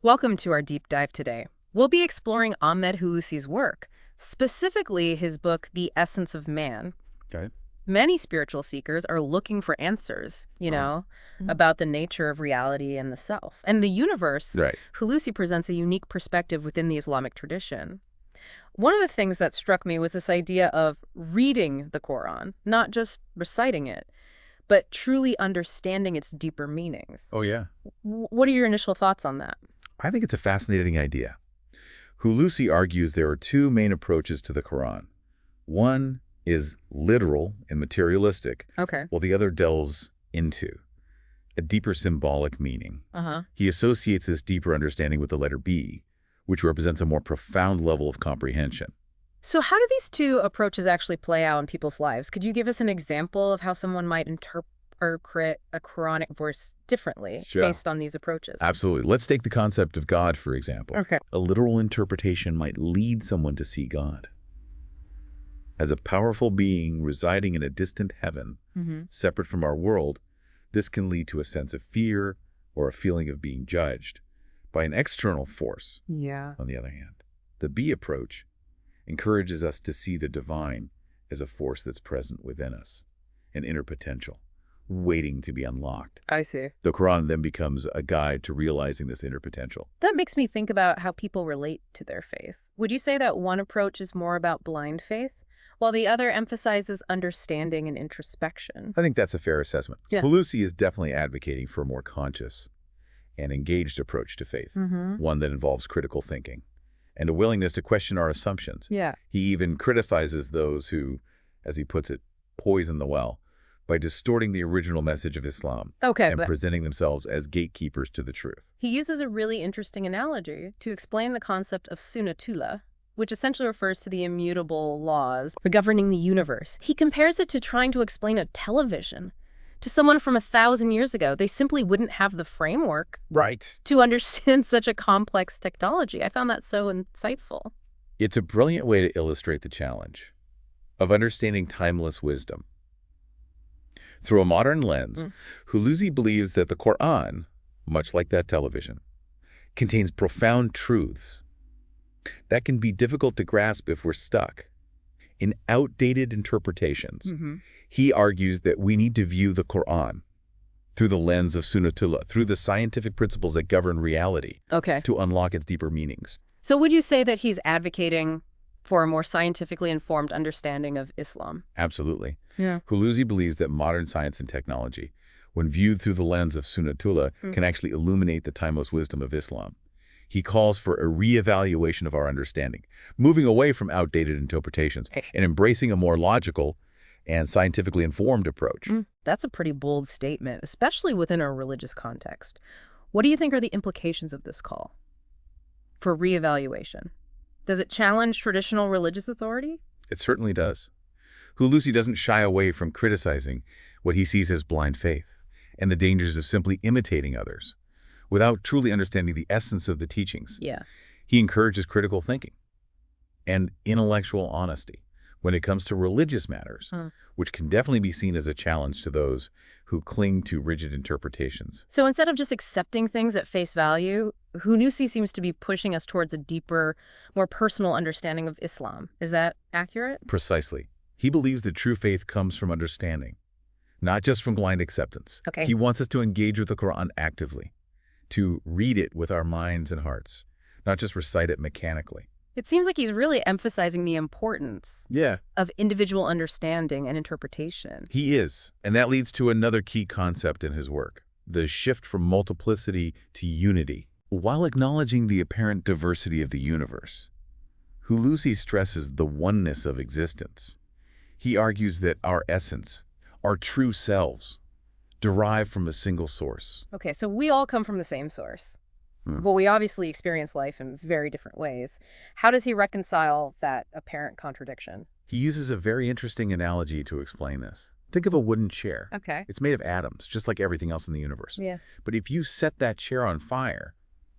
Welcome to our deep dive today. We'll be exploring Ahmed Hulusi's work, specifically his book, The Essence of Man. Okay. Many spiritual seekers are looking for answers, Mhm. about the nature of reality and the self. And the universe, Right. Hulusi presents a unique perspective within the Islamic tradition. One of the things that struck me was this idea of reading the Quran, not just reciting it, but truly understanding its deeper meanings. Oh, yeah. What are your initial thoughts on that? I think it's a fascinating idea. Hulusi argues there are two main approaches to the Quran. One is literal and materialistic, Okay. while the other delves into a deeper symbolic meaning. Uh-huh. He associates this deeper understanding with the letter B, which represents a more profound level of comprehension. So how do these two approaches actually play out in people's lives? Could you give us an example of how someone might interpret a Quranic verse differently Sure. based on these approaches? Absolutely. Let's take the concept of God, for example. Okay. A literal interpretation might lead someone to see God as a powerful being residing in a distant heaven, Mm-hmm. separate from our world. This can lead to a sense of fear or a feeling of being judged by an external force. Yeah. On the other hand, the B approach encourages us to see the divine as a force that's present within us, an inner potential, waiting to be unlocked. I see. The Quran then becomes a guide to realizing this inner potential. That makes me think about how people relate to their faith. Would you say that one approach is more about blind faith, while the other emphasizes understanding and introspection? I think that's a fair assessment. Yeah. Hulusi is definitely advocating for a more conscious and engaged approach to faith, Mm-hmm. one that involves critical thinking and a willingness to question our assumptions. Yeah. He even criticizes those who, as he puts it, poison the well by distorting the original message of Islam Okay, and but presenting themselves as gatekeepers to the truth. he uses a really interesting analogy to explain the concept of sunnah, which essentially refers to the immutable laws governing the universe. He compares it to trying to explain a television to someone from 1,000 years ago. They simply wouldn't have the framework Right. to understand such a complex technology. I found that so insightful. It's a brilliant way to illustrate the challenge of understanding timeless wisdom. Through a modern lens, Hulusi believes that the Quran, much like that television, contains profound truths that can be difficult to grasp if we're stuck in outdated interpretations. He argues that we need to view the Quran through the lens of sunnatullah, through the scientific principles that govern reality, Okay. to unlock its deeper meanings. So would you say that he's advocating for a more scientifically informed understanding of Islam? Absolutely. Yeah. Hulusi believes that modern science and technology, when viewed through the lens of sunnatullah, can actually illuminate the timeless wisdom of Islam. He calls for a reevaluation of our understanding, moving away from outdated interpretations and embracing a more logical and scientifically informed approach. That's a pretty bold statement, especially within a religious context. What do you think are the implications of this call for reevaluation? Does it challenge traditional religious authority? It certainly does. Hulusi doesn't shy away from criticizing what he sees as blind faith and the dangers of simply imitating others without truly understanding the essence of the teachings. Yeah. He encourages critical thinking and intellectual honesty when it comes to religious matters, which can definitely be seen as a challenge to those who cling to rigid interpretations. So instead of just accepting things at face value, Hulusi seems to be pushing us towards a deeper, more personal understanding of Islam. Is that accurate? Precisely. He believes that true faith comes from understanding, not just from blind acceptance. Okay. He wants us to engage with the Quran actively, to read it with our minds and hearts, not just recite it mechanically. It seems like he's really emphasizing the importance of individual understanding and interpretation. He is, and that leads to another key concept in his work, the shift from multiplicity to unity. While acknowledging the apparent diversity of the universe, Hulusi stresses the oneness of existence. He argues that our essence, our true selves, derive from a single source. Okay, so we all come from the same source, but we obviously experience life in very different ways. How does he reconcile that apparent contradiction? He uses a very interesting analogy to explain this. Think of a wooden chair. Okay. It's made of atoms, just like everything else in the universe. Yeah. But if you set that chair on fire,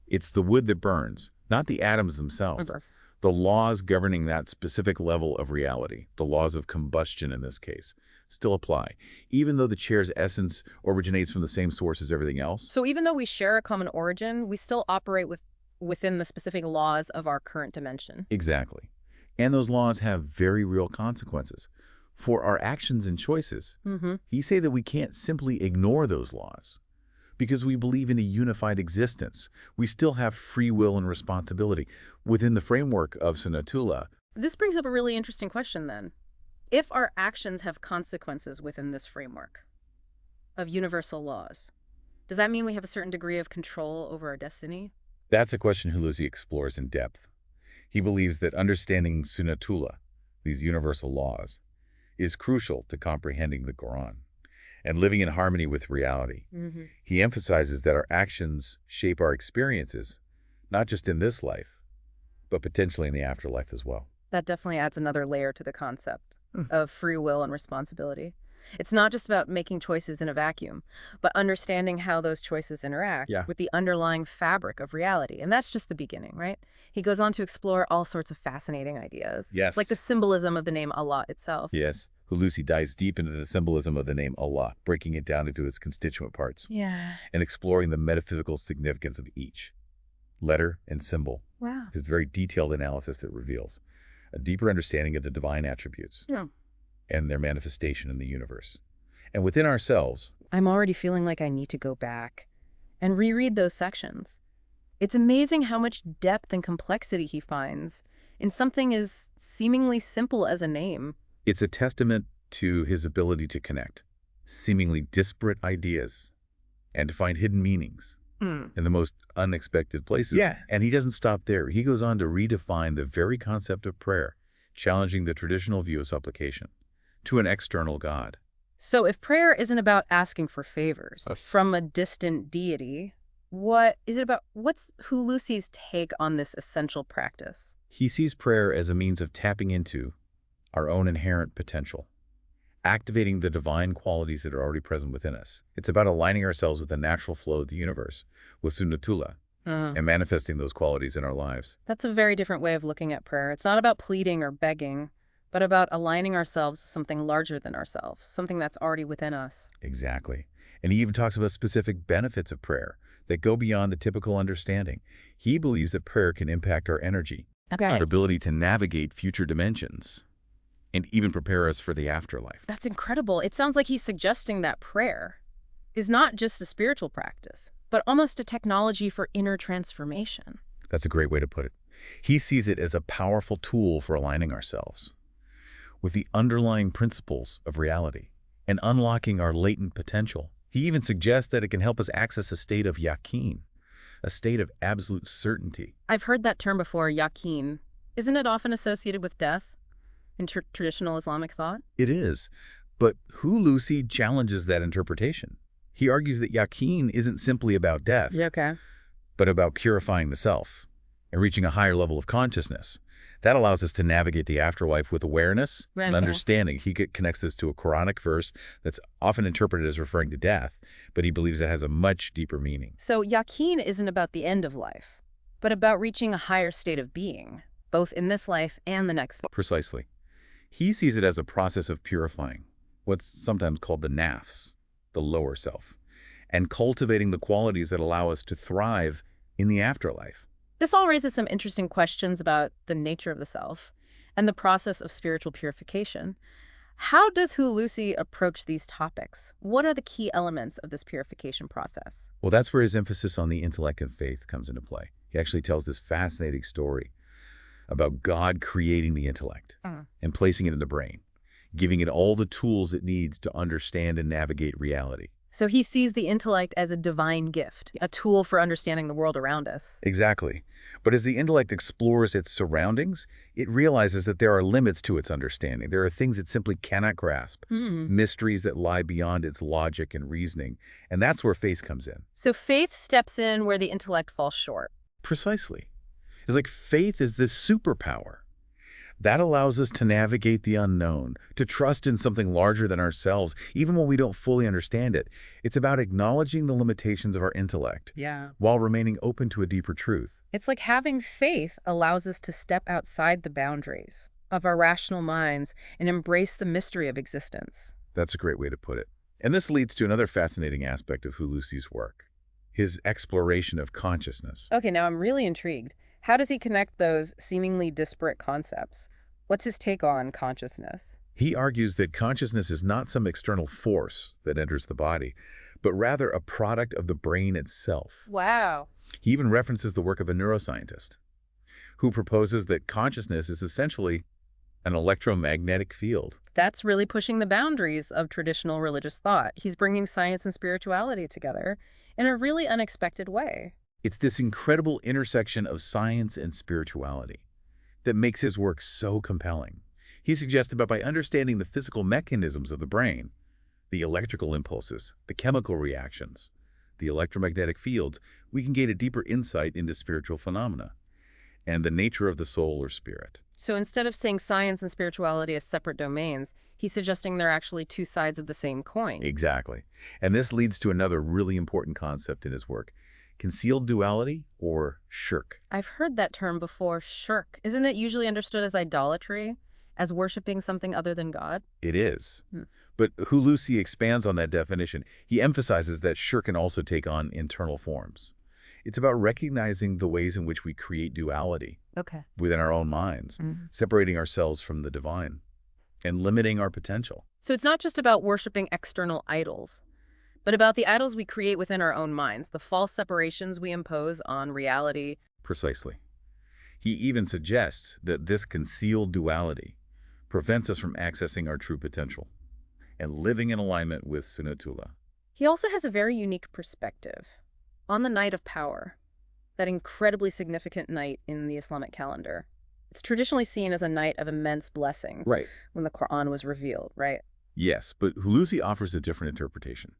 it's the wood that burns, not the atoms themselves. Okay. The laws governing that specific level of reality, the laws of combustion in this case, still apply, even though the chair's essence originates from the same source as everything else. So even though we share a common origin, we still operate with within the specific laws of our current dimension. Exactly. And those laws have very real consequences for our actions and choices. He say that we can't simply ignore those laws because we believe in a unified existence. We still have free will and responsibility within the framework of sunnah. This brings up a really interesting question then. If our actions have consequences within this framework of universal laws, does that mean we have a certain degree of control over our destiny? That's a question Hulusi explores in depth. He believes that understanding sunnah, these universal laws, is crucial to comprehending the Quran and living in harmony with reality. He emphasizes that our actions shape our experiences, not just in this life, but potentially in the afterlife as well. That definitely adds another layer to the concept of free will and responsibility. It's not just about making choices in a vacuum, but understanding how those choices interact with the underlying fabric of reality. And that's just the beginning, right? He goes on to explore all sorts of fascinating ideas. Yes. Like the symbolism of the name Allah itself. Yes. Hulusi dives deep into the symbolism of the name Allah, breaking it down into its constituent parts. And exploring the metaphysical significance of each letter and symbol. Wow. His very detailed analysis that reveals a deeper understanding of the divine attributes and their manifestation in the universe. And within ourselves. I'm already feeling like I need to go back and reread those sections. It's amazing how much depth and complexity he finds in something as seemingly simple as a name. It's a testament to his ability to connect seemingly disparate ideas and to find hidden meanings in the most unexpected places. And he doesn't stop there. He goes on to redefine the very concept of prayer, challenging the traditional view of supplication to an external God. So if prayer isn't about asking for favors from a distant deity, what is it about? What's Hulusi's take on this essential practice? He sees prayer as a means of tapping into our own inherent potential, activating the divine qualities that are already present within us. It's about aligning ourselves with the natural flow of the universe, with sunnah, and manifesting those qualities in our lives. That's a very different way of looking at prayer. It's not about pleading or begging, but about aligning ourselves with something larger than ourselves, something that's already within us. Exactly. And he even talks about specific benefits of prayer that go beyond the typical understanding. He believes that prayer can impact our energy, our ability to navigate future dimensions, and even prepare us for the afterlife. That's incredible. It sounds like he's suggesting that prayer is not just a spiritual practice, but almost a technology for inner transformation. That's a great way to put it. He sees it as a powerful tool for aligning ourselves with the underlying principles of reality and unlocking our latent potential. He even suggests that it can help us access a state of yaqeen, a state of absolute certainty. I've heard that term before, yaqeen. Isn't it often associated with death in traditional Islamic thought? It is, but Hulusi challenges that interpretation. He argues that yaqeen isn't simply about death, but about purifying the self and reaching a higher level of consciousness. That allows us to navigate the afterlife with awareness and understanding. He connects this to a Quranic verse that's often interpreted as referring to death, but he believes it has a much deeper meaning. So yaqeen isn't about the end of life, but about reaching a higher state of being, both in this life and the next. Precisely. He sees it as a process of purifying, what's sometimes called the nafs, the lower self, and cultivating the qualities that allow us to thrive in the afterlife. This all raises some interesting questions about the nature of the self and the process of spiritual purification. How does Hulusi approach these topics? What are the key elements of this purification process? Well, that's where his emphasis on the intellect and faith comes into play. He actually tells this fascinating story about God creating the intellect and placing it in the brain, giving it all the tools it needs to understand and navigate reality. So he sees the intellect as a divine gift, a tool for understanding the world around us. Exactly. But as the intellect explores its surroundings, it realizes that there are limits to its understanding. There are things it simply cannot grasp, mysteries that lie beyond its logic and reasoning. And that's where faith comes in. So faith steps in where the intellect falls short. Precisely. It's like faith is this superpower that allows us to navigate the unknown, to trust in something larger than ourselves, even when we don't fully understand it. It's about acknowledging the limitations of our intellect while remaining open to a deeper truth. It's like having faith allows us to step outside the boundaries of our rational minds and embrace the mystery of existence. That's a great way to put it. And this leads to another fascinating aspect of Hulusi's work, his exploration of consciousness. Okay, now I'm really intrigued. How does he connect those seemingly disparate concepts? What's his take on consciousness? He argues that consciousness is not some external force that enters the body, but rather a product of the brain itself. Wow. He even references the work of a neuroscientist who proposes that consciousness is essentially an electromagnetic field. That's really pushing the boundaries of traditional religious thought. He's bringing science and spirituality together in a really unexpected way. It's this incredible intersection of science and spirituality that makes his work so compelling. He suggests that by understanding the physical mechanisms of the brain, the electrical impulses, the chemical reactions, the electromagnetic fields, we can gain a deeper insight into spiritual phenomena and the nature of the soul or spirit. So instead of saying science and spirituality as separate domains, he's suggesting they're actually two sides of the same coin. Exactly. And this leads to another really important concept in his work: concealed duality, or shirk. I've heard that term before, shirk. Isn't it usually understood as idolatry, as worshiping something other than God? It is. But Hulusi expands on that definition. He emphasizes that shirk can also take on internal forms. It's about recognizing the ways in which we create duality Okay. within our own minds, separating ourselves from the divine, and limiting our potential. So it's not just about worshiping external idols, but about the idols we create within our own minds, the false separations we impose on reality. Precisely. He even suggests that this concealed duality prevents us from accessing our true potential and living in alignment with sunnah. He also has a very unique perspective on the night of power, that incredibly significant night in the Islamic calendar. It's traditionally seen as a night of immense blessings. Right. When the Quran was revealed, right? Yes, but Hulusi offers a different interpretation.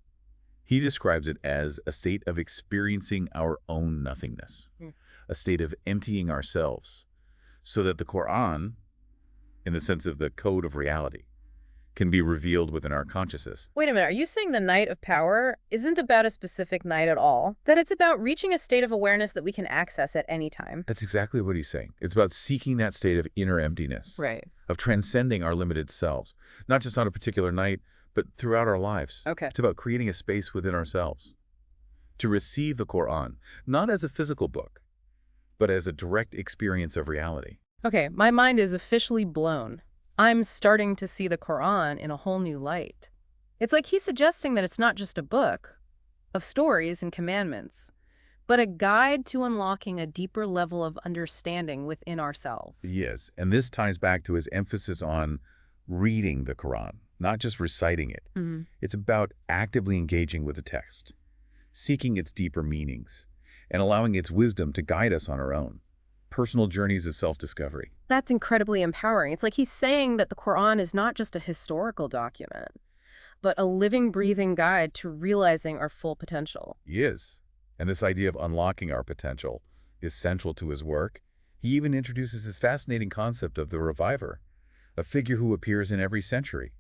He describes it as a state of experiencing our own nothingness, a state of emptying ourselves, so that the Quran, in the sense of the code of reality, can be revealed within our consciousness. Wait a minute, are you saying the night of power isn't about a specific night at all? That it's about reaching a state of awareness that we can access at any time? That's exactly what he's saying. It's about seeking that state of inner emptiness, Right. of transcending our limited selves, not just on a particular night, but throughout our lives. Okay. It's about creating a space within ourselves to receive the Quran, not as a physical book, but as a direct experience of reality. Okay, my mind is officially blown. I'm starting to see the Quran in a whole new light. It's like he's suggesting that it's not just a book of stories and commandments, but a guide to unlocking a deeper level of understanding within ourselves. Yes, and this ties back to his emphasis on reading the Quran, not just reciting it. It's about actively engaging with the text, seeking its deeper meanings, and allowing its wisdom to guide us on our own personal journeys of self-discovery. That's incredibly empowering. It's like he's saying that the Quran is not just a historical document, but a living, breathing guide to realizing our full potential. He is. And this idea of unlocking our potential is central to his work. He even introduces this fascinating concept of the reviver, a figure who appears in every century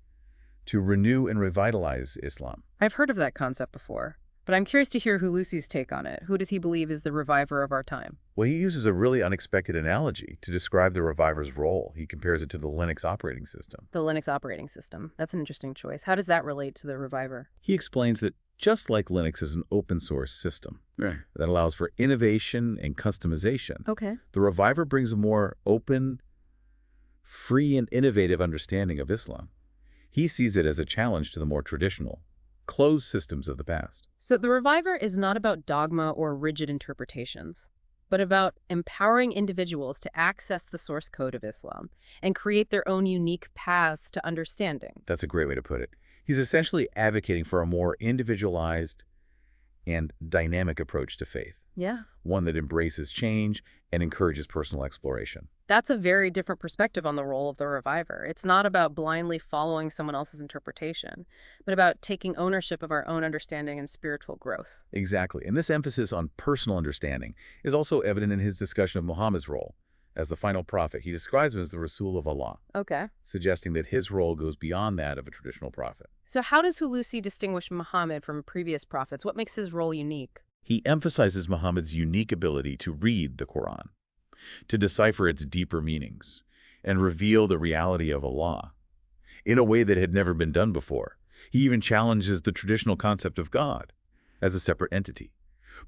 to renew and revitalize Islam. I've heard of that concept before, but I'm curious to hear Hulusi's take on it. Who does he believe is the reviver of our time? Well, he uses a really unexpected analogy to describe the reviver's role. He compares it to the Linux operating system. The Linux operating system. That's an interesting choice. How does that relate to the reviver? He explains that just like Linux is an open source system that allows for innovation and customization, Okay. the reviver brings a more open, free, and innovative understanding of Islam. He sees it as a challenge to the more traditional, closed systems of the past. So the reviver is not about dogma or rigid interpretations, but about empowering individuals to access the source code of Islam and create their own unique paths to understanding. That's a great way to put it. He's essentially advocating for a more individualized and dynamic approach to faith, Yeah. one that embraces change and encourages personal exploration. That's a very different perspective on the role of the reviver. It's not about blindly following someone else's interpretation, but about taking ownership of our own understanding and spiritual growth. Exactly. And this emphasis on personal understanding is also evident in his discussion of Muhammad's role as the final prophet. He describes him as the Rasul of Allah, Okay. suggesting that his role goes beyond that of a traditional prophet. So how does Hulusi distinguish Muhammad from previous prophets? What makes his role unique? He emphasizes Muhammad's unique ability to read the Quran, to decipher its deeper meanings, and reveal the reality of Allah in a way that had never been done before. He even challenges the traditional concept of God as a separate entity,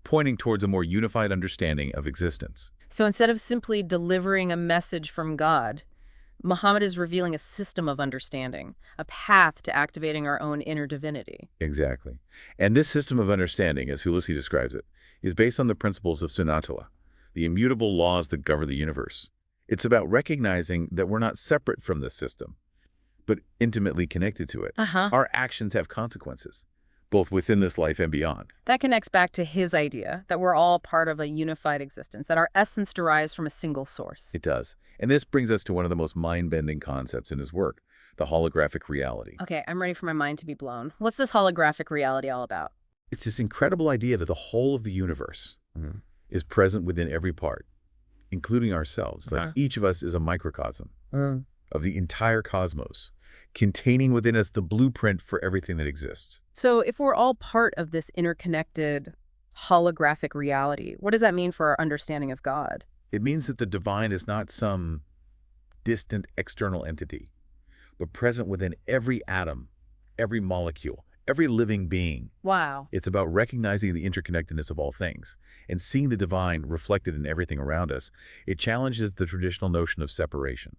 pointing towards a more unified understanding of existence. So instead of simply delivering a message from God, Muhammad is revealing a system of understanding, a path to activating our own inner divinity. Exactly. And this system of understanding, as Hulusi describes it, is based on the principles of sunnah, the immutable laws that govern the universe. It's about recognizing that we're not separate from this system, but intimately connected to it. Uh-huh. Our actions have consequences, both within this life and beyond. That connects back to his idea that we're all part of a unified existence, that our essence derives from a single source. It does. And this brings us to one of the most mind-bending concepts in his work, the holographic reality. Okay, I'm ready for my mind to be blown. What's this holographic reality all about? It's this incredible idea that the whole of the universe is present within every part, including ourselves. Like each of us is a microcosm of the entire cosmos, containing within us the blueprint for everything that exists. So if we're all part of this interconnected holographic reality, what does that mean for our understanding of God? It means that the divine is not some distant external entity, but present within every atom, every molecule, every living being. Wow. It's about recognizing the interconnectedness of all things and seeing the divine reflected in everything around us. It challenges the traditional notion of separation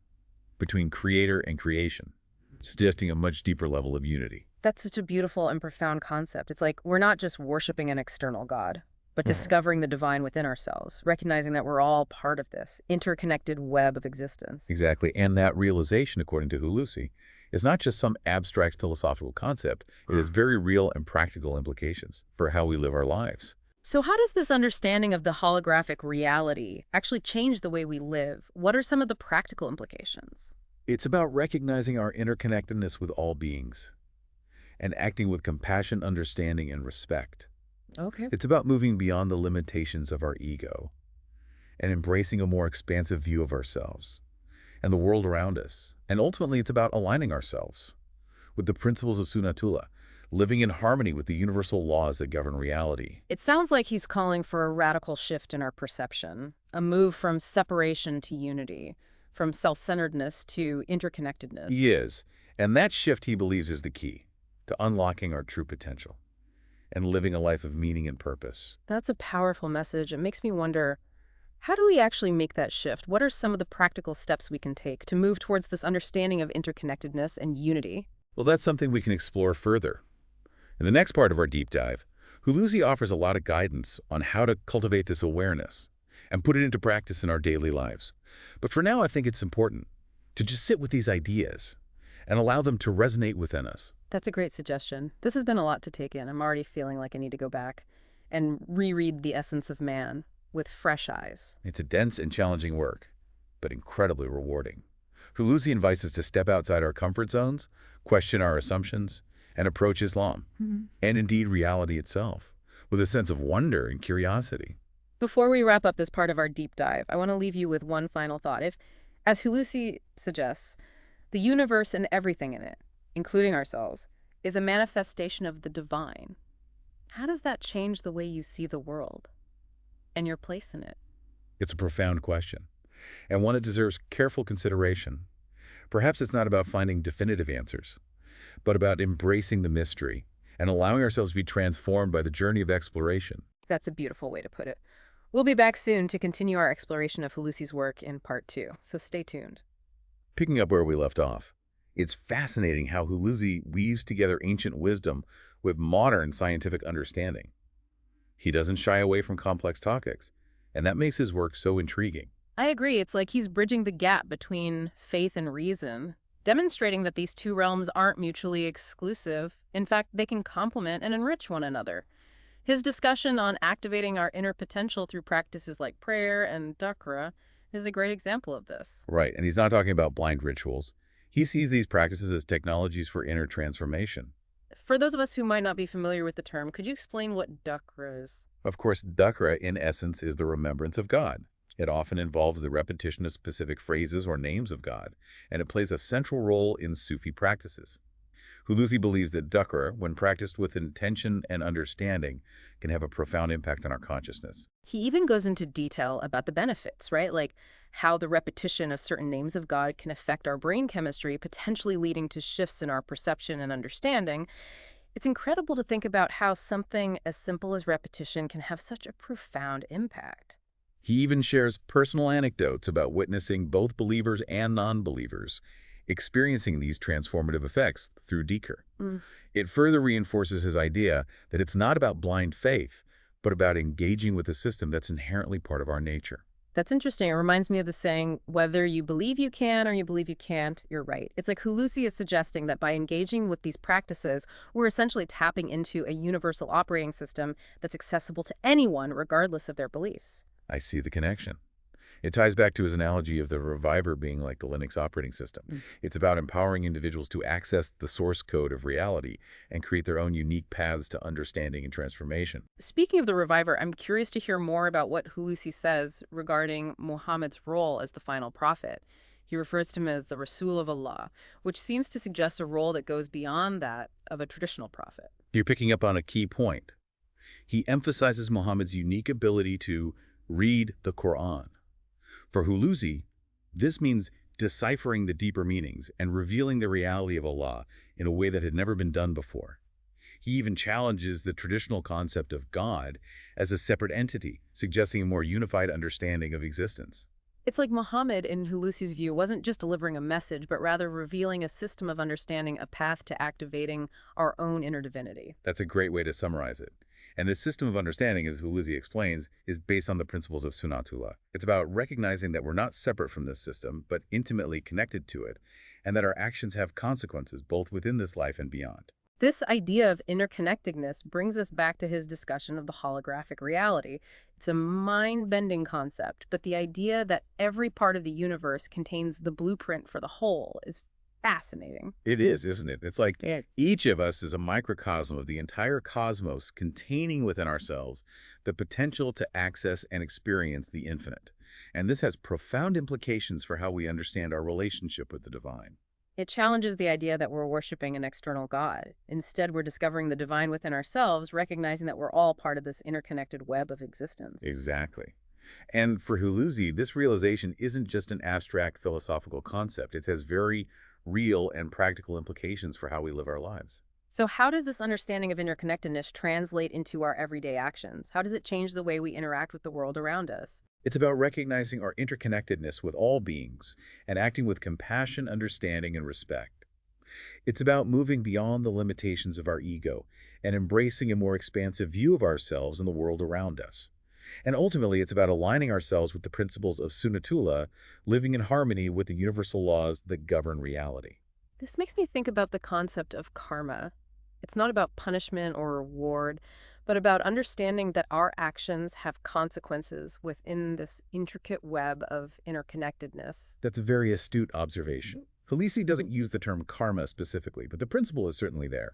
between creator and creation, suggesting a much deeper level of unity. That's such a beautiful and profound concept. It's like we're not just worshiping an external God, but discovering the divine within ourselves, recognizing that we're all part of this interconnected web of existence. Exactly. And that realization, according to Hulusi, is not just some abstract philosophical concept. It has very real and practical implications for how we live our lives. So how does this understanding of the holographic reality actually change the way we live? What are some of the practical implications? It's about recognizing our interconnectedness with all beings and acting with compassion, understanding, and respect. Okay. It's about moving beyond the limitations of our ego and embracing a more expansive view of ourselves and the world around us. And ultimately, it's about aligning ourselves with the principles of sunnah, living in harmony with the universal laws that govern reality. It sounds like he's calling for a radical shift in our perception, a move from separation to unity, from self-centeredness to interconnectedness. He is. And that shift, he believes, is the key to unlocking our true potential and living a life of meaning and purpose. That's a powerful message. It makes me wonder, how do we actually make that shift? What are some of the practical steps we can take to move towards this understanding of interconnectedness and unity? Well, that's something we can explore further. In the next part of our deep dive, Hulusi offers a lot of guidance on how to cultivate this awareness and put it into practice in our daily lives. But for now, I think it's important to just sit with these ideas and allow them to resonate within us. That's a great suggestion. This has been a lot to take in. I'm already feeling like I need to go back and reread The Essence of Man with fresh eyes. It's a dense and challenging work, but incredibly rewarding. Hulusi invites us to step outside our comfort zones, question our assumptions, and approach Islam, and indeed reality itself, with a sense of wonder and curiosity. Before we wrap up this part of our deep dive, I want to leave you with one final thought. If, as Hulusi suggests, the universe and everything in it, including ourselves, is a manifestation of the divine, how does that change the way you see the world and your place in it? It's a profound question, and one that deserves careful consideration. Perhaps it's not about finding definitive answers, but about embracing the mystery and allowing ourselves to be transformed by the journey of exploration. That's a beautiful way to put it. We'll be back soon to continue our exploration of Hulusi's work in part 2, so stay tuned. Picking up where we left off, it's fascinating how Hulusi weaves together ancient wisdom with modern scientific understanding. He doesn't shy away from complex topics, and that makes his work so intriguing. I agree. It's like he's bridging the gap between faith and reason, demonstrating that these two realms aren't mutually exclusive. In fact, they can complement and enrich one another. His discussion on activating our inner potential through practices like prayer and dhikr is a great example of this. Right, and he's not talking about blind rituals. He sees these practices as technologies for inner transformation. For those of us who might not be familiar with the term, could you explain what dhikr is? Of course, dhikr, in essence, is the remembrance of God. It often involves the repetition of specific phrases or names of God, and it plays a central role in Sufi practices. Hulusi believes that dhikr, when practiced with intention and understanding, can have a profound impact on our consciousness. He even goes into detail about the benefits, right? Like how the repetition of certain names of God can affect our brain chemistry, potentially leading to shifts in our perception and understanding. It's incredible to think about how something as simple as repetition can have such a profound impact. He even shares personal anecdotes about witnessing both believers and non-believers experiencing these transformative effects through Deker. Mm. It further reinforces his idea that it's not about blind faith, but about engaging with a system that's inherently part of our nature. That's interesting. It reminds me of the saying, whether you believe you can or you believe you can't, you're right. It's like Hulusi is suggesting that by engaging with these practices, we're essentially tapping into a universal operating system that's accessible to anyone, regardless of their beliefs. I see the connection. It ties back to his analogy of the reviver being like the Linux operating system. Mm. It's about empowering individuals to access the source code of reality and create their own unique paths to understanding and transformation. Speaking of the reviver, I'm curious to hear more about what Hulusi says regarding Muhammad's role as the final prophet. He refers to him as the Rasul of Allah, which seems to suggest a role that goes beyond that of a traditional prophet. You're picking up on a key point. He emphasizes Muhammad's unique ability to read the Quran. For Hulusi, this means deciphering the deeper meanings and revealing the reality of Allah in a way that had never been done before. He even challenges the traditional concept of God as a separate entity, suggesting a more unified understanding of existence. It's like Muhammad, in Hulusi's view, wasn't just delivering a message, but rather revealing a system of understanding, a path to activating our own inner divinity. That's a great way to summarize it. And this system of understanding, as Hulusi explains, is based on the principles of sunnatullah. It's about recognizing that we're not separate from this system, but intimately connected to it, and that our actions have consequences both within this life and beyond. This idea of interconnectedness brings us back to his discussion of the holographic reality. It's a mind-bending concept, but the idea that every part of the universe contains the blueprint for the whole is fascinating. It is, isn't it? It's like Yeah. each of us is a microcosm of the entire cosmos containing within ourselves the potential to access and experience the infinite. And this has profound implications for how we understand our relationship with the divine. It challenges the idea that we're worshiping an external God. Instead, we're discovering the divine within ourselves, recognizing that we're all part of this interconnected web of existence. Exactly. And for Hulusi, this realization isn't just an abstract philosophical concept. It has very real and practical implications for how we live our lives. So how does this understanding of interconnectedness translate into our everyday actions? How does it change the way we interact with the world around us? It's about recognizing our interconnectedness with all beings and acting with compassion, understanding, and respect. It's about moving beyond the limitations of our ego and embracing a more expansive view of ourselves and the world around us. And ultimately, it's about aligning ourselves with the principles of sunnatullah, living in harmony with the universal laws that govern reality. This makes me think about the concept of karma. It's not about punishment or reward, but about understanding that our actions have consequences within this intricate web of interconnectedness. That's a very astute observation. Hulusi doesn't use the term karma specifically, but the principle is certainly there.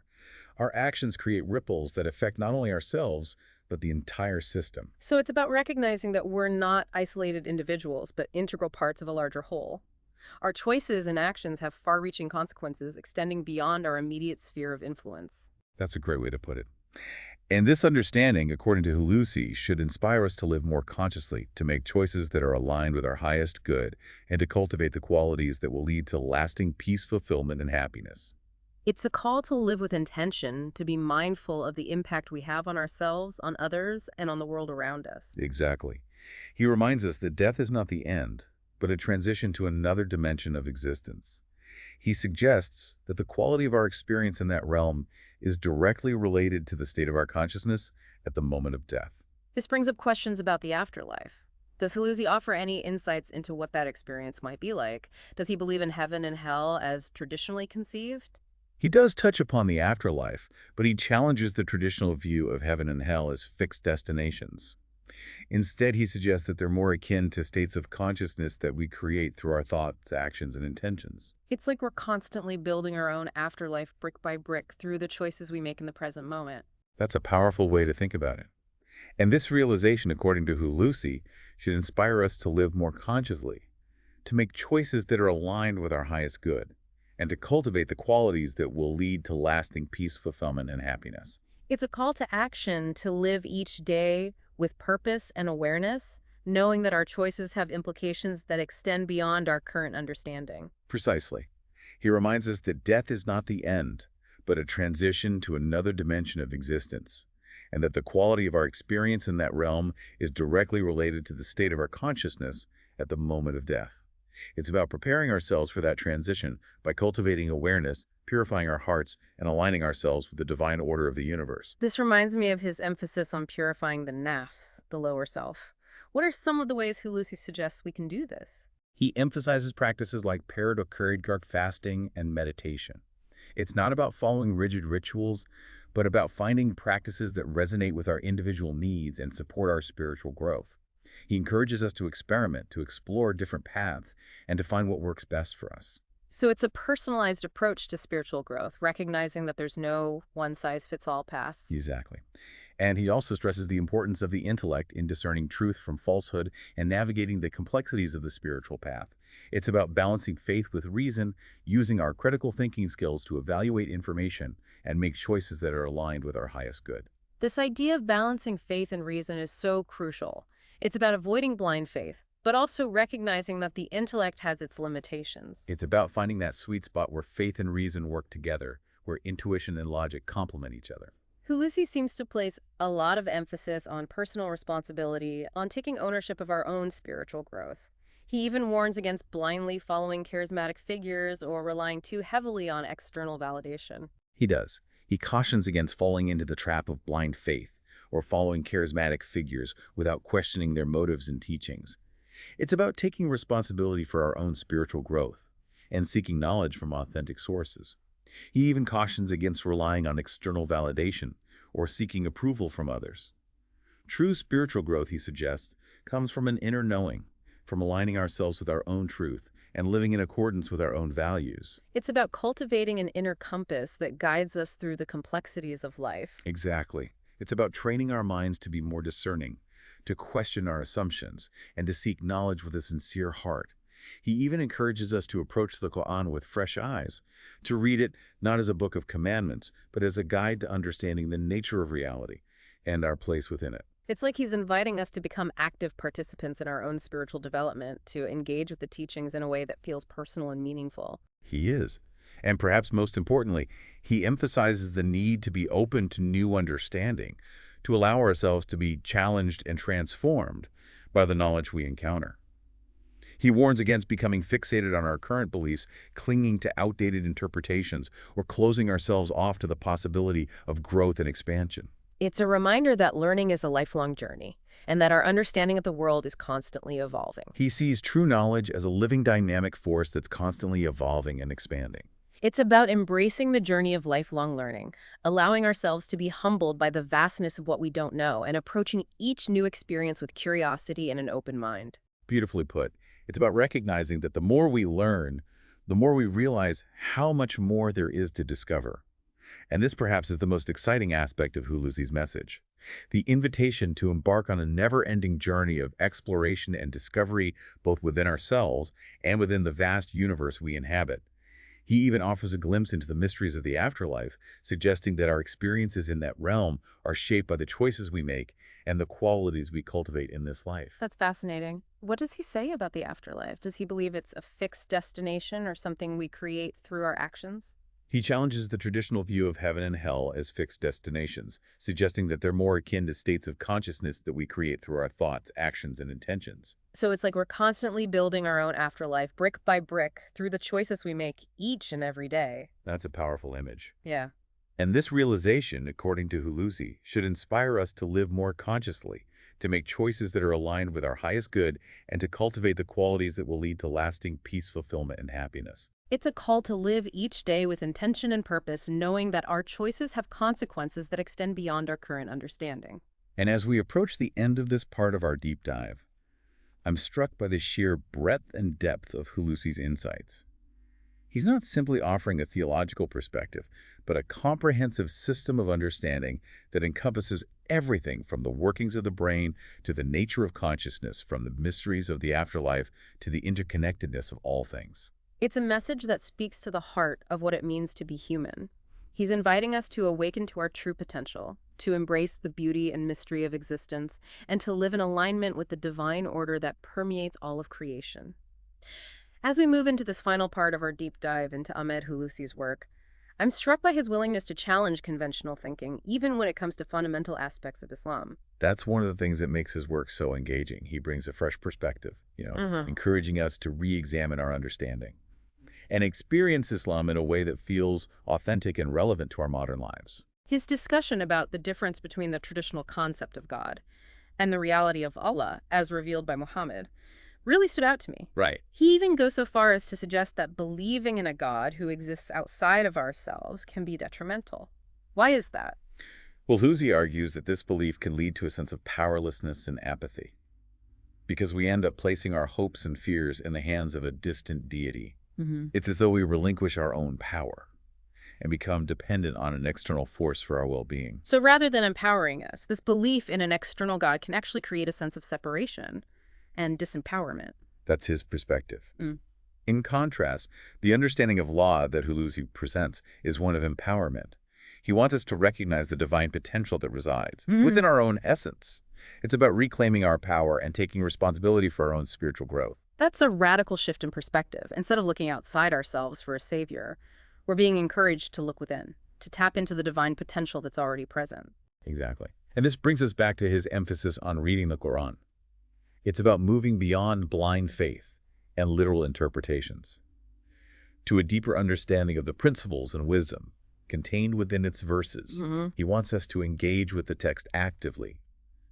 Our actions create ripples that affect not only ourselves, but the entire system. So it's about recognizing that we're not isolated individuals, but integral parts of a larger whole. Our choices and actions have far-reaching consequences extending beyond our immediate sphere of influence. That's a great way to put it. And this understanding, according to Hulusi, should inspire us to live more consciously, to make choices that are aligned with our highest good, and to cultivate the qualities that will lead to lasting peace, fulfillment, and happiness. It's a call to live with intention, to be mindful of the impact we have on ourselves, on others, and on the world around us. Exactly. He reminds us that death is not the end, but a transition to another dimension of existence. He suggests that the quality of our experience in that realm is directly related to the state of our consciousness at the moment of death. This brings up questions about the afterlife. Does Hulusi offer any insights into what that experience might be like? Does he believe in heaven and hell as traditionally conceived? He does touch upon the afterlife, but he challenges the traditional view of heaven and hell as fixed destinations. Instead, he suggests that they're more akin to states of consciousness that we create through our thoughts, actions, and intentions. It's like we're constantly building our own afterlife brick by brick through the choices we make in the present moment. That's a powerful way to think about it. And this realization, according to Hulusi, should inspire us to live more consciously, to make choices that are aligned with our highest good, and to cultivate the qualities that will lead to lasting peace, fulfillment, and happiness. It's a call to action to live each day with purpose and awareness, knowing that our choices have implications that extend beyond our current understanding. Precisely. He reminds us that death is not the end, but a transition to another dimension of existence, and that the quality of our experience in that realm is directly related to the state of our consciousness at the moment of death. It's about preparing ourselves for that transition by cultivating awareness, purifying our hearts, and aligning ourselves with the divine order of the universe. This reminds me of his emphasis on purifying the nafs, the lower self. What are some of the ways Hulusi suggests we can do this? He emphasizes practices like Paradokurigark fasting and meditation. It's not about following rigid rituals, but about finding practices that resonate with our individual needs and support our spiritual growth. He encourages us to experiment, to explore different paths, and to find what works best for us. So it's a personalized approach to spiritual growth, recognizing that there's no one-size-fits-all path. Exactly. And he also stresses the importance of the intellect in discerning truth from falsehood and navigating the complexities of the spiritual path. It's about balancing faith with reason, using our critical thinking skills to evaluate information and make choices that are aligned with our highest good. This idea of balancing faith and reason is so crucial. It's about avoiding blind faith, but also recognizing that the intellect has its limitations. It's about finding that sweet spot where faith and reason work together, where intuition and logic complement each other. Hulusi seems to place a lot of emphasis on personal responsibility, on taking ownership of our own spiritual growth. He even warns against blindly following charismatic figures or relying too heavily on external validation. He does. He cautions against falling into the trap of blind faith or following charismatic figures without questioning their motives and teachings. It's about taking responsibility for our own spiritual growth and seeking knowledge from authentic sources. He even cautions against relying on external validation or seeking approval from others. True spiritual growth, he suggests, comes from an inner knowing, from aligning ourselves with our own truth and living in accordance with our own values. It's about cultivating an inner compass that guides us through the complexities of life. Exactly. It's about training our minds to be more discerning, to question our assumptions, and to seek knowledge with a sincere heart. He even encourages us to approach the Quran with fresh eyes, to read it not as a book of commandments, but as a guide to understanding the nature of reality and our place within it. It's like he's inviting us to become active participants in our own spiritual development, to engage with the teachings in a way that feels personal and meaningful. He is. And perhaps most importantly, he emphasizes the need to be open to new understanding, to allow ourselves to be challenged and transformed by the knowledge we encounter. He warns against becoming fixated on our current beliefs, clinging to outdated interpretations, or closing ourselves off to the possibility of growth and expansion. It's a reminder that learning is a lifelong journey, and that our understanding of the world is constantly evolving. He sees true knowledge as a living dynamic force that's constantly evolving and expanding. It's about embracing the journey of lifelong learning, allowing ourselves to be humbled by the vastness of what we don't know, and approaching each new experience with curiosity and an open mind. Beautifully put. It's about recognizing that the more we learn, the more we realize how much more there is to discover. And this perhaps is the most exciting aspect of Hulusi's message. The invitation to embark on a never-ending journey of exploration and discovery both within ourselves and within the vast universe we inhabit. He even offers a glimpse into the mysteries of the afterlife, suggesting that our experiences in that realm are shaped by the choices we make and the qualities we cultivate in this life. That's fascinating. What does he say about the afterlife? Does he believe it's a fixed destination or something we create through our actions? He challenges the traditional view of heaven and hell as fixed destinations, suggesting that they're more akin to states of consciousness that we create through our thoughts, actions, and intentions. So it's like we're constantly building our own afterlife, brick by brick, through the choices we make each and every day. That's a powerful image. Yeah. And this realization, according to Hulusi, should inspire us to live more consciously, to make choices that are aligned with our highest good, and to cultivate the qualities that will lead to lasting peace, fulfillment, and happiness. It's a call to live each day with intention and purpose, knowing that our choices have consequences that extend beyond our current understanding. And as we approach the end of this part of our deep dive, I'm struck by the sheer breadth and depth of Hulusi's insights. He's not simply offering a theological perspective, but a comprehensive system of understanding that encompasses everything from the workings of the brain to the nature of consciousness, from the mysteries of the afterlife to the interconnectedness of all things. It's a message that speaks to the heart of what it means to be human. He's inviting us to awaken to our true potential, to embrace the beauty and mystery of existence, and to live in alignment with the divine order that permeates all of creation. As we move into this final part of our deep dive into Ahmed Hulusi's work, I'm struck by his willingness to challenge conventional thinking, even when it comes to fundamental aspects of Islam. That's one of the things that makes his work so engaging. He brings a fresh perspective, Hmm. encouraging us to re-examine our understanding and experience Islam in a way that feels authentic and relevant to our modern lives. His discussion about the difference between the traditional concept of God and the reality of Allah, as revealed by Muhammad, really stood out to me. Right. He even goes so far as to suggest that believing in a God who exists outside of ourselves can be detrimental. Why is that? Well, Hulusi argues that this belief can lead to a sense of powerlessness and apathy because we end up placing our hopes and fears in the hands of a distant deity. It's as though we relinquish our own power and become dependent on an external force for our well-being. So rather than empowering us, this belief in an external God can actually create a sense of separation and disempowerment. That's his perspective. Mm. In contrast, the understanding of law that Hulusi presents is one of empowerment. He wants us to recognize the divine potential that resides within our own essence. It's about reclaiming our power and taking responsibility for our own spiritual growth. That's a radical shift in perspective. Instead of looking outside ourselves for a savior, we're being encouraged to look within, to tap into the divine potential that's already present. Exactly. And this brings us back to his emphasis on reading the Quran. It's about moving beyond blind faith and literal interpretations to a deeper understanding of the principles and wisdom contained within its verses. He wants us to engage with the text actively,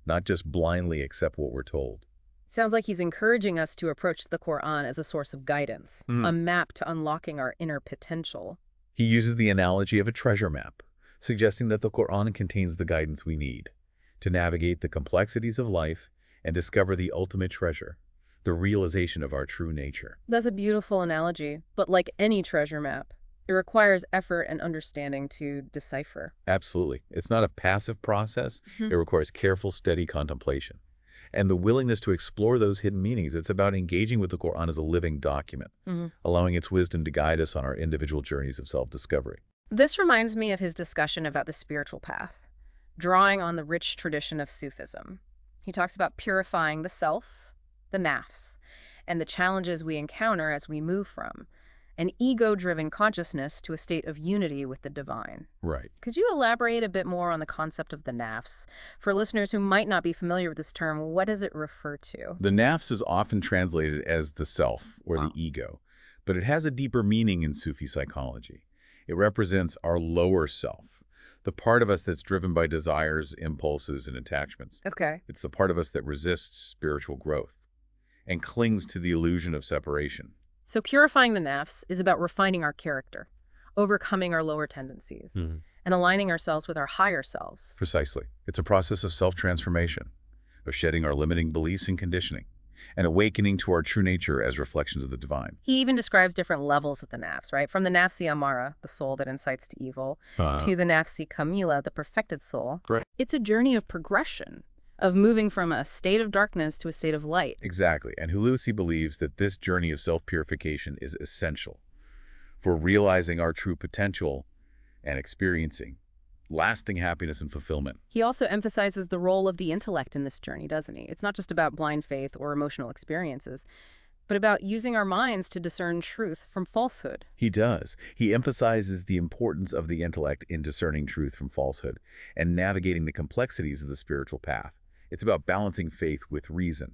not just blindly accept what we're told. Sounds like he's encouraging us to approach the Quran as a source of guidance, a map to unlocking our inner potential. He uses the analogy of a treasure map, suggesting that the Quran contains the guidance we need to navigate the complexities of life and discover the ultimate treasure, the realization of our true nature. That's a beautiful analogy, but like any treasure map, it requires effort and understanding to decipher. Absolutely. It's not a passive process. It requires careful, steady contemplation and the willingness to explore those hidden meanings. It's about engaging with the Quran as a living document, allowing its wisdom to guide us on our individual journeys of self-discovery. This reminds me of his discussion about the spiritual path, drawing on the rich tradition of Sufism. He talks about purifying the self, the nafs, and the challenges we encounter as we move from an ego-driven consciousness to a state of unity with the divine. Right. Could you elaborate a bit more on the concept of the nafs? For listeners who might not be familiar with this term, what does it refer to? The nafs is often translated as the self or the ego, but it has a deeper meaning in Sufi psychology. It represents our lower self, the part of us that's driven by desires, impulses, and attachments. Okay. It's the part of us that resists spiritual growth and clings to the illusion of separation. So purifying the nafs is about refining our character, overcoming our lower tendencies, and aligning ourselves with our higher selves. Precisely. It's a process of self-transformation, of shedding our limiting beliefs and conditioning, and awakening to our true nature as reflections of the divine. He even describes different levels of the nafs, right? From the nafsi amara, the soul that incites to evil, to the nafsi kamila, the perfected soul. Right. It's a journey of progression, of moving from a state of darkness to a state of light. Exactly. And Hulusi believes that this journey of self-purification is essential for realizing our true potential and experiencing lasting happiness and fulfillment. He also emphasizes the role of the intellect in this journey, doesn't he? It's not just about blind faith or emotional experiences, but about using our minds to discern truth from falsehood. He does. He emphasizes the importance of the intellect in discerning truth from falsehood and navigating the complexities of the spiritual path. It's about balancing faith with reason,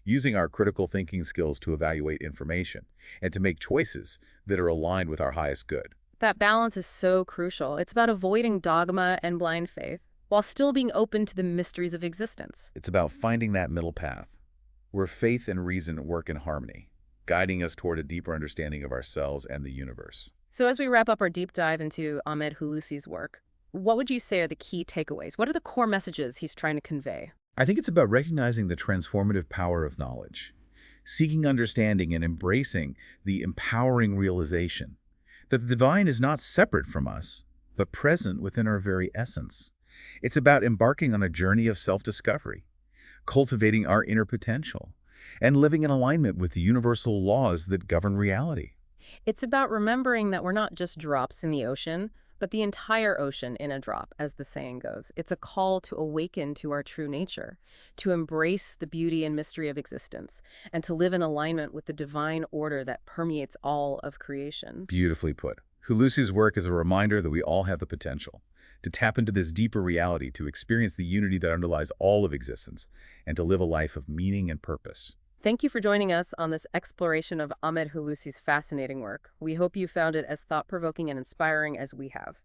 using our critical thinking skills to evaluate information and to make choices that are aligned with our highest good. That balance is so crucial. It's about avoiding dogma and blind faith while still being open to the mysteries of existence. It's about finding that middle path where faith and reason work in harmony, guiding us toward a deeper understanding of ourselves and the universe. So as we wrap up our deep dive into Ahmed Hulusi's work, what would you say are the key takeaways? What are the core messages he's trying to convey? I think it's about recognizing the transformative power of knowledge, seeking understanding and embracing the empowering realization that the divine is not separate from us, but present within our very essence. It's about embarking on a journey of self-discovery, cultivating our inner potential, and living in alignment with the universal laws that govern reality. It's about remembering that we're not just drops in the ocean, but the entire ocean in a drop, as the saying goes. It's a call to awaken to our true nature, to embrace the beauty and mystery of existence, and to live in alignment with the divine order that permeates all of creation. Beautifully put. Hulusi's work is a reminder that we all have the potential to tap into this deeper reality, to experience the unity that underlies all of existence, and to live a life of meaning and purpose. Thank you for joining us on this exploration of Ahmed Hulusi's fascinating work. We hope you found it as thought-provoking and inspiring as we have.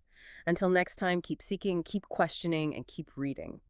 Until next time, keep seeking, keep questioning, and keep reading.